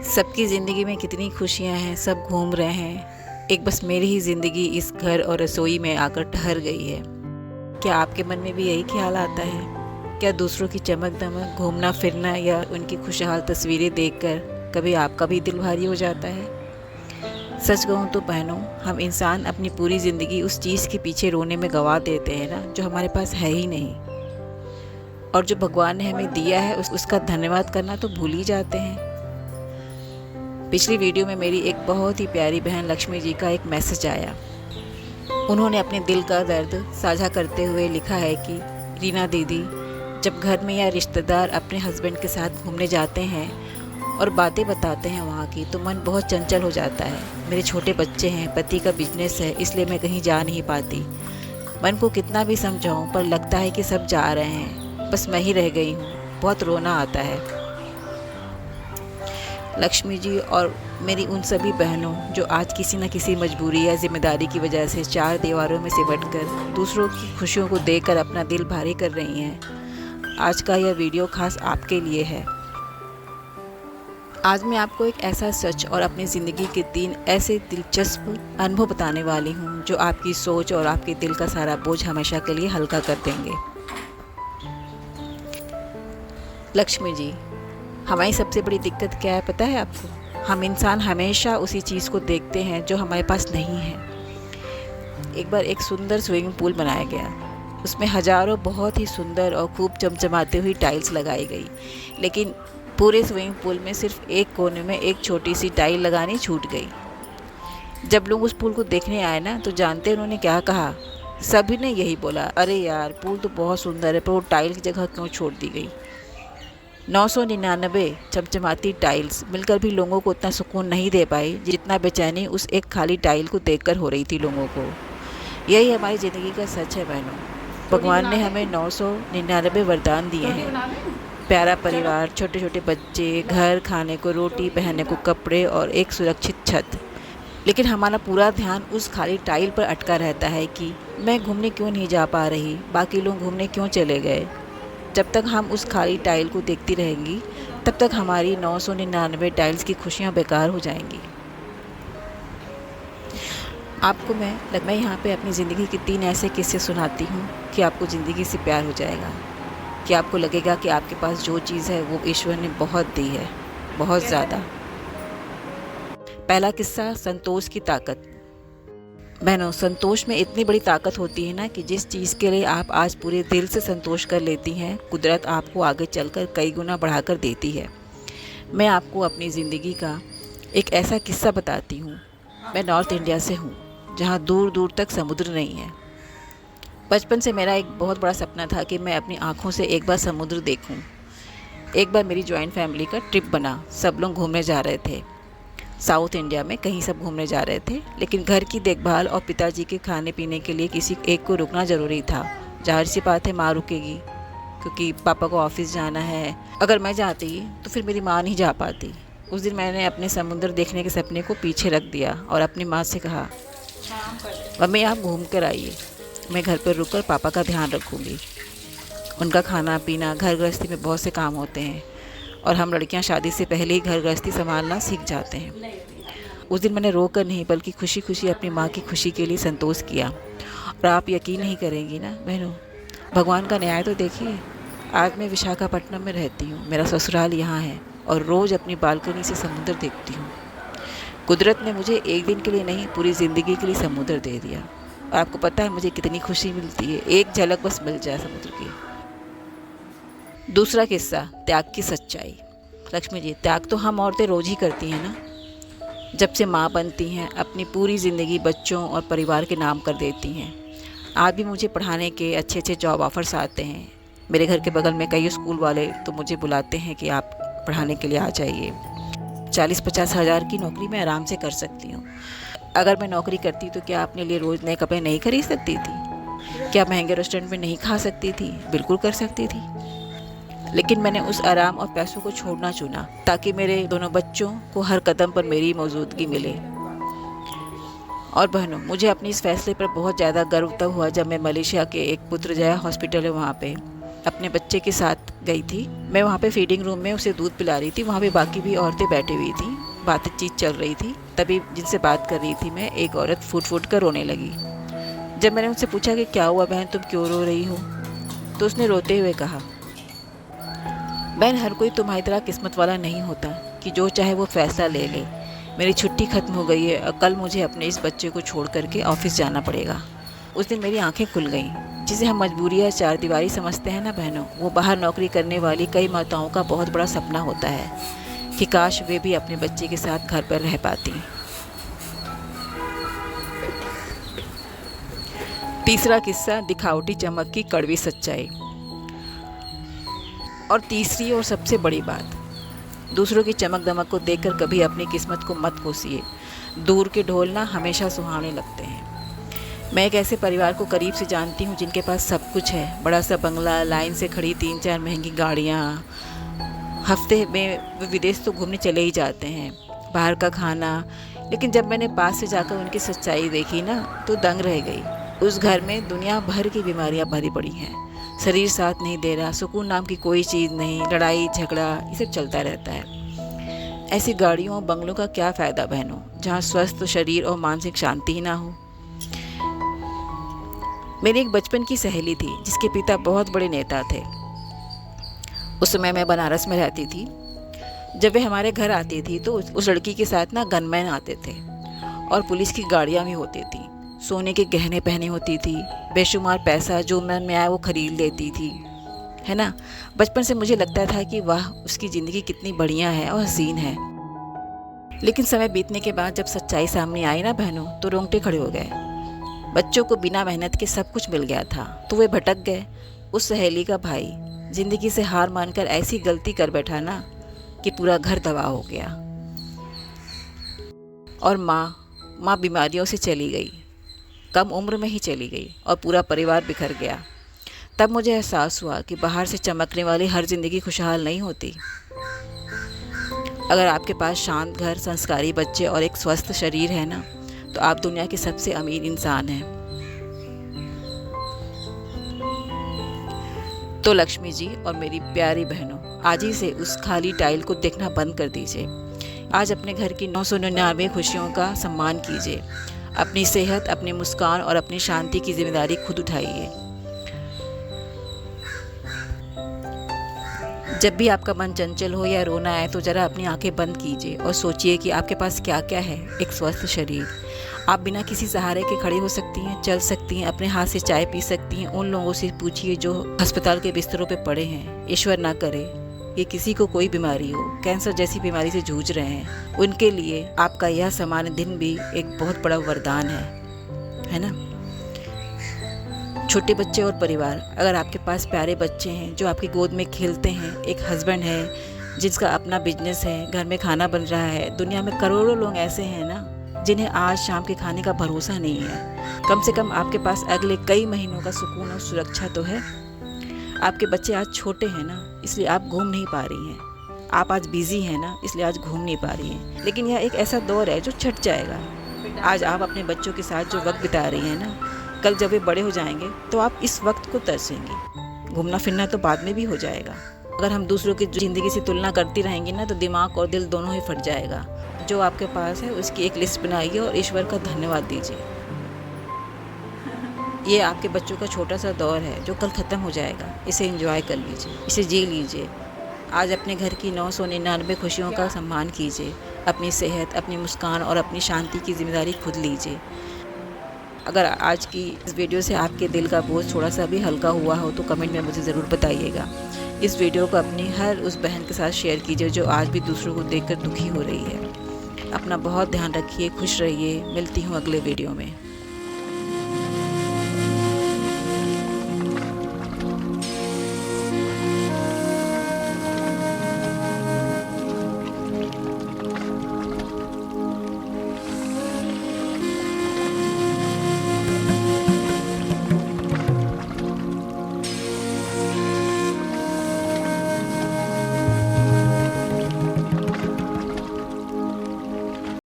सबकी ज़िंदगी में कितनी खुशियां हैं, सब घूम रहे हैं। एक बस मेरी ही ज़िंदगी इस घर और रसोई में आकर ठहर गई है। क्या आपके मन में भी यही ख्याल आता है? क्या दूसरों की चमक दमक, घूमना फिरना या उनकी खुशहाल तस्वीरें देखकर कभी आपका भी दिल भारी हो जाता है? सच कहूँ तो बहनों, हम इंसान अपनी पूरी ज़िंदगी उस चीज़ के पीछे रोने में गंवा देते हैं ना, जो हमारे पास है ही नहीं। और जो भगवान ने हमें दिया है उसका धन्यवाद करना तो भूल ही जाते हैं। पिछली वीडियो में मेरी एक बहुत ही प्यारी बहन लक्ष्मी जी का एक मैसेज आया। उन्होंने अपने दिल का दर्द साझा करते हुए लिखा है कि रीना दीदी, जब घर में या रिश्तेदार अपने हस्बैंड के साथ घूमने जाते हैं और बातें बताते हैं वहाँ की, तो मन बहुत चंचल हो जाता है। मेरे छोटे बच्चे हैं, पति का बिजनेस है, इसलिए मैं कहीं जा नहीं पाती। मन को कितना भी समझाऊं पर लगता है कि सब जा रहे हैं, बस मैं ही रह गई हूँ। बहुत रोना आता है। लक्ष्मी जी और मेरी उन सभी बहनों जो आज किसी न किसी मजबूरी या जिम्मेदारी की वजह से चार दीवारों में सिमटकर दूसरों की खुशियों को देखकर अपना दिल भारी कर रही हैं, आज का यह वीडियो खास आपके लिए है। आज मैं आपको एक ऐसा सच और अपनी ज़िंदगी के 3 ऐसे दिलचस्प अनुभव बताने वाली हूँ जो आपकी सोच और आपके दिल का सारा बोझ हमेशा के लिए हल्का कर देंगे। लक्ष्मी जी, हमारी सबसे बड़ी दिक्कत क्या है पता है आपको? हम इंसान हमेशा उसी चीज़ को देखते हैं जो हमारे पास नहीं है। एक बार एक सुंदर स्विमिंग पूल बनाया गया। उसमें हज़ारों बहुत ही सुंदर और खूब चमचमाती हुई टाइल्स लगाई गई, लेकिन पूरे स्विमिंग पूल में सिर्फ एक कोने में एक छोटी सी टाइल लगानी छूट गई। जब लोग उस पूल को देखने आए ना, तो जानते उन्होंने क्या कहा? सभी ने यही बोला, अरे यार, पूल तो बहुत सुंदर है, पर वो टाइल की जगह क्यों छोड़ दी गई? 999 चमचमाती टाइल्स मिलकर भी लोगों को उतना सुकून नहीं दे पाई जितना बेचैनी उस एक खाली टाइल को देखकर हो रही थी लोगों को। यही हमारी ज़िंदगी का सच है बहनों। भगवान ने हमें 999 वरदान दिए हैं। प्यारा परिवार, छोटे छोटे बच्चे, घर, खाने को रोटी, पहनने को कपड़े और एक सुरक्षित छत। लेकिन हमारा पूरा ध्यान उस खाली टाइल पर अटका रहता है कि मैं घूमने क्यों नहीं जा पा रही, बाकी लोग घूमने क्यों चले गए। जब तक हम उस खाली टाइल को देखती रहेंगी, तब तक हमारी 999 टाइल्स की खुशियाँ बेकार हो जाएंगी। आपको मैं यहाँ पे अपनी ज़िंदगी के 3 ऐसे किस्से सुनाती हूँ कि आपको ज़िंदगी से प्यार हो जाएगा, कि आपको लगेगा कि आपके पास जो चीज़ है वो ईश्वर ने बहुत दी है, बहुत ज़्यादा। पहला किस्सा, संतोष की ताकत। बहनों, संतोष में इतनी बड़ी ताकत होती है ना कि जिस चीज़ के लिए आप आज पूरे दिल से संतोष कर लेती हैं, कुदरत आपको आगे चलकर कई गुना बढ़ाकर देती है। मैं आपको अपनी ज़िंदगी का एक ऐसा किस्सा बताती हूँ। मैं नॉर्थ इंडिया से हूँ, जहाँ दूर दूर तक समुद्र नहीं है। बचपन से मेरा एक बहुत बड़ा सपना था कि मैं अपनी आँखों से एक बार समुद्र देखूँ। एक बार मेरी जॉइंट फैमिली का ट्रिप बना। सब लोग घूमने जा रहे थे, साउथ इंडिया में कहीं सब घूमने जा रहे थे, लेकिन घर की देखभाल और पिताजी के खाने पीने के लिए किसी एक को रुकना ज़रूरी था। जाहिर सी बात है, माँ रुकेगी क्योंकि पापा को ऑफिस जाना है। अगर मैं जाती तो फिर मेरी माँ नहीं जा पाती। उस दिन मैंने अपने समुद्र देखने के सपने को पीछे रख दिया और अपनी माँ से कहा, मम्मी आप घूम कर आइए, मैं घर पर रुककर पापा का ध्यान रखूँगी। उनका खाना पीना, घर गृहस्थी में बहुत से काम होते हैं और हम लड़कियां शादी से पहले ही घर गृहस्थी संभालना सीख जाते हैं। उस दिन मैंने रो कर नहीं बल्कि खुशी खुशी अपनी माँ की खुशी के लिए संतोष किया। और आप यकीन नहीं करेंगी ना बहनों, भगवान का न्याय तो देखिए। आज मैं विशाखापट्टनम में रहती हूँ, मेरा ससुराल यहाँ है, और रोज़ अपनी बालकनी से समुद्र देखती हूँ। कुदरत ने मुझे एक दिन के लिए नहीं, पूरी ज़िंदगी के लिए समुद्र दे दिया। और आपको पता है मुझे कितनी खुशी मिलती है, एक झलक बस मिल जाए समुद्र की। दूसरा किस्सा, त्याग की सच्चाई। लक्ष्मी जी, त्याग तो हम औरतें रोज़ ही करती हैं ना। जब से माँ बनती हैं, अपनी पूरी ज़िंदगी बच्चों और परिवार के नाम कर देती हैं। आज भी मुझे पढ़ाने के अच्छे अच्छे जॉब ऑफ़र्स आते हैं। मेरे घर के बगल में कई स्कूल वाले तो मुझे बुलाते हैं कि आप पढ़ाने के लिए आ जाइए। 40-50 हज़ार की नौकरी मैं आराम से कर सकती हूँ। अगर मैं नौकरी करती तो क्या अपने लिए रोज़ नए कपड़े नहीं खरीद सकती थी? क्या महंगे रेस्टोरेंट में नहीं खा सकती थी? बिल्कुल कर सकती थी। लेकिन मैंने उस आराम और पैसों को छोड़ना चुना ताकि मेरे दोनों बच्चों को हर कदम पर मेरी मौजूदगी मिले। और बहनों, मुझे अपनी इस फैसले पर बहुत ज़्यादा गर्व तब हुआ जब मैं मलेशिया के एक पुत्रजया हॉस्पिटल है वहाँ पे अपने बच्चे के साथ गई थी। मैं वहाँ पे फीडिंग रूम में उसे दूध पिला रही थी। वहाँ पे बाकी भी औरतें बैठी हुई थी, बातचीत चल रही थी। तभी जिनसे बात कर रही थी मैं, एक औरत फूट फूट कर रोने लगी। जब मैंने उनसे पूछा कि क्या हुआ बहन, तुम क्यों रो रही हो, तो उसने रोते हुए कहा, बहन हर कोई तुम्हारी तरह किस्मत वाला नहीं होता कि जो चाहे वो फ़ैसला ले ले। मेरी छुट्टी ख़त्म हो गई है और कल मुझे अपने इस बच्चे को छोड़ करके ऑफिस जाना पड़ेगा। उस दिन मेरी आंखें खुल गईं। जिसे हम मजबूरी या चार दीवारी समझते हैं ना बहनों, वो बाहर नौकरी करने वाली कई माताओं का बहुत बड़ा सपना होता है कि काश वे भी अपने बच्चे के साथ घर पर रह पाती। तीसरा किस्सा, दिखावटी चमक की कड़वी सच्चाई। और तीसरी और सबसे बड़ी बात, दूसरों की चमक दमक को देखकर कभी अपनी किस्मत को मत कोसिए। दूर के ढोल ना हमेशा सुहावने लगते हैं। मैं एक ऐसे परिवार को करीब से जानती हूँ जिनके पास सब कुछ है, बड़ा सा बंगला, लाइन से खड़ी 3-4 महंगी गाड़ियाँ, हफ्ते में वे विदेश तो घूमने चले ही जाते हैं, बाहर का खाना। लेकिन जब मैंने पास से जाकर उनकी सच्चाई देखी ना, तो दंग रह गई। उस घर में दुनिया भर की बीमारियाँ भरी पड़ी हैं, शरीर साथ नहीं दे रहा, सुकून नाम की कोई चीज़ नहीं, लड़ाई झगड़ा ये सब चलता रहता है। ऐसी गाड़ियों और बंगलों का क्या फ़ायदा बहनों, जहाँ स्वस्थ शरीर और मानसिक शांति ही ना हो। मेरी एक बचपन की सहेली थी जिसके पिता बहुत बड़े नेता थे। उस समय मैं बनारस में रहती थी। जब वे हमारे घर आती थी तो उस लड़की के साथ ना गनमैन आते थे और पुलिस की गाड़ियाँ भी होती थी। सोने के गहने पहने होती थी, बेशुमार पैसा जो मन में आया वो खरीद लेती थी, है ना। बचपन से मुझे लगता था कि वाह, उसकी ज़िंदगी कितनी बढ़िया है और हसीन है। लेकिन समय बीतने के बाद जब सच्चाई सामने आई ना बहनों, तो रोंगटे खड़े हो गए। बच्चों को बिना मेहनत के सब कुछ मिल गया था, तो वे भटक गए। उस सहेली का भाई ज़िंदगी से हार मानकर ऐसी गलती कर बैठा ना कि पूरा घर तबाह हो गया। और माँ बीमारियों से चली गई, कम उम्र में ही चली गई और पूरा परिवार बिखर गया। तब मुझे एहसास हुआ कि बाहर से चमकने वाली हर ज़िंदगी खुशहाल नहीं होती। अगर आपके पास शांत घर, संस्कारी बच्चे और एक स्वस्थ शरीर है ना, तो आप दुनिया के सबसे अमीर इंसान हैं। तो लक्ष्मी जी और मेरी प्यारी बहनों, आज ही से उस खाली टाइल को देखना बंद कर दीजिए। आज अपने घर की 999 खुशियों का सम्मान कीजिए। अपनी सेहत, अपनी मुस्कान और अपनी शांति की जिम्मेदारी खुद उठाइए। जब भी आपका मन चंचल हो या रोना आए तो ज़रा अपनी आंखें बंद कीजिए और सोचिए कि आपके पास क्या क्या है। एक स्वस्थ शरीर, आप बिना किसी सहारे के खड़े हो सकती हैं, चल सकती हैं, अपने हाथ से चाय पी सकती हैं। उन लोगों से पूछिए जो अस्पताल के बिस्तरों पे पड़े हैं, ईश्वर ना करे कि किसी को कोई बीमारी हो, कैंसर जैसी बीमारी से जूझ रहे हैं। उनके लिए आपका यह सामान्य दिन भी एक बहुत बड़ा वरदान है ना। छोटे बच्चे और परिवार, अगर आपके पास प्यारे बच्चे हैं जो आपकी गोद में खेलते हैं, एक हस्बैंड है जिसका अपना बिजनेस है, घर में खाना बन रहा है। दुनिया में करोड़ों लोग ऐसे हैं ना जिन्हें आज शाम के खाने का भरोसा नहीं है। कम से कम आपके पास अगले कई महीनों का सुकून और सुरक्षा तो है। आपके बच्चे आज छोटे हैं ना, इसलिए आप घूम नहीं पा रही हैं। आप आज बिजी हैं ना, इसलिए आज घूम नहीं पा रही हैं। लेकिन यह एक ऐसा दौर है जो छट जाएगा। आज आप अपने बच्चों के साथ जो वक्त बिता रही हैं ना, कल जब वे बड़े हो जाएंगे तो आप इस वक्त को तरसेंगी। घूमना फिरना तो बाद में भी हो जाएगा। अगर हम दूसरों की ज़िंदगी से तुलना करती रहेंगी ना, तो दिमाग और दिल दोनों ही फट जाएगा। जो आपके पास है उसकी एक लिस्ट बनाइए और ईश्वर का धन्यवाद दीजिए। ये आपके बच्चों का छोटा सा दौर है जो कल ख़त्म हो जाएगा। इसे एंजॉय कर लीजिए, इसे जी लीजिए। आज अपने घर की 999 खुशियों का सम्मान कीजिए। अपनी सेहत, अपनी मुस्कान और अपनी शांति की जिम्मेदारी खुद लीजिए। अगर आज की इस वीडियो से आपके दिल का बोझ थोड़ा सा भी हल्का हुआ हो तो कमेंट में मुझे ज़रूर बताइएगा। इस वीडियो को अपनी हर उस बहन के साथ शेयर कीजिए जो आज भी दूसरों को देखकर दुखी हो रही है। अपना बहुत ध्यान रखिए, खुश रहिए। मिलती हूँ अगले वीडियो में।